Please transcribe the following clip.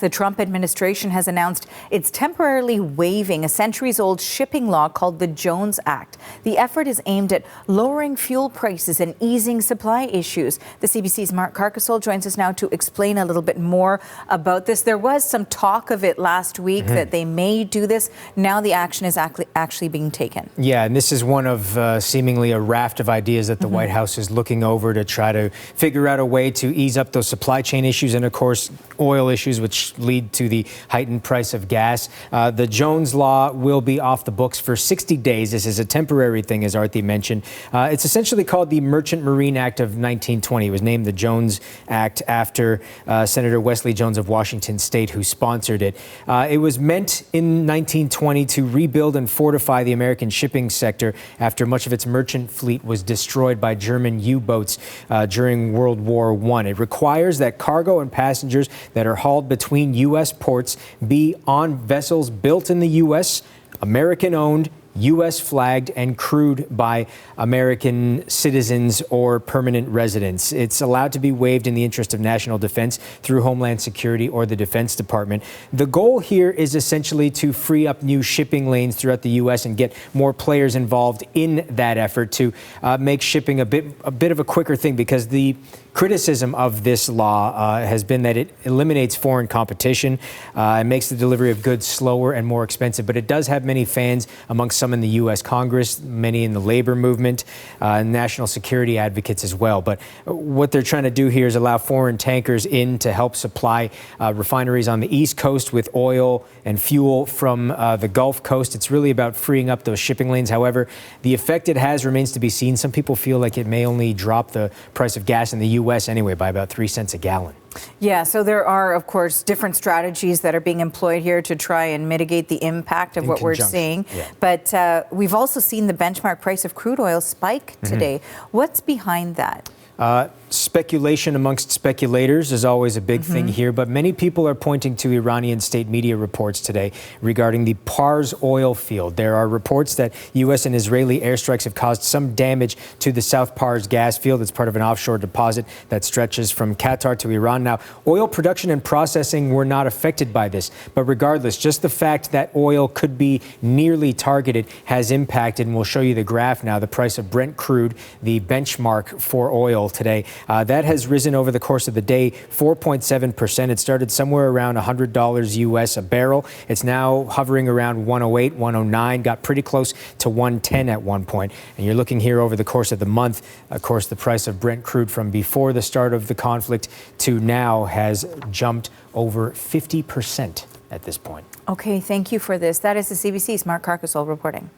The Trump administration has announced it's temporarily waiving a centuries-old shipping law called the Jones Act. The effort is aimed at lowering fuel prices and easing supply issues. The CBC's Mark Carcasole joins us now to explain a little bit more about this. There was some talk of it last week that they may do this. Now the action is actually being taken. Yeah, and this is one of seemingly a raft of ideas that the White House is looking over to try to figure out a way to ease up those supply chain issues and, of course, oil issues, which lead to the heightened price of gas. The Jones Law will be off the books for 60 days. This is a temporary thing, as Arthi mentioned. It's essentially called the Merchant Marine Act of 1920. It was named the Jones Act after Senator Wesley Jones of Washington State, who sponsored it. It was meant in 1920 to rebuild and fortify the American shipping sector after much of its merchant fleet was destroyed by German U-boats during World War I. It requires that cargo and passengers that are hauled between U.S. ports be on vessels built in the U.S., American-owned, U.S. flagged, and crewed by American citizens or permanent residents. It's allowed to be waived in the interest of national defense through Homeland Security or the Defense Department. The goal here is essentially to free up new shipping lanes throughout the U.S. and get more players involved in that effort to make shipping a bit of a quicker thing, because the criticism of this law has been that it eliminates foreign competition and makes the delivery of goods slower and more expensive. But it does have many fans amongst some in the U.S. Congress, many in the labor movement, national security advocates as well. But what they're trying to do here is allow foreign tankers in to help supply refineries on the East Coast with oil and fuel from the Gulf Coast. It's really about freeing up those shipping lanes. However, the effect it has remains to be seen. Some people feel like it may only drop the price of gas in the U.S. anyway by about 3 cents a gallon. Yeah, so there are, of course, different strategies that are being employed here to try and mitigate the impact of what we're seeing. Yeah. But we've also seen the benchmark price of crude oil spike today. What's behind that? Speculation amongst speculators is always a big thing here, but many people are pointing to Iranian state media reports today regarding the Pars oil field. There are reports that U.S. and Israeli airstrikes have caused some damage to the South Pars gas field. It's part of an offshore deposit that stretches from Qatar to Iran. Now, oil production and processing were not affected by this, but regardless, just the fact that oil could be nearly targeted has impacted, and we'll show you the graph now, the price of Brent crude, the benchmark for oil today. That has risen over the course of the day 4.7%. It started somewhere around $100 US a barrel. It's now hovering around 108, 109, got pretty close to 110 at one point. And you're looking here over the course of the month. Of course, the price of Brent crude from before the start of the conflict to now has jumped over 50% at this point. Okay, thank you for this. That is the CBC's Mark Carcasole reporting.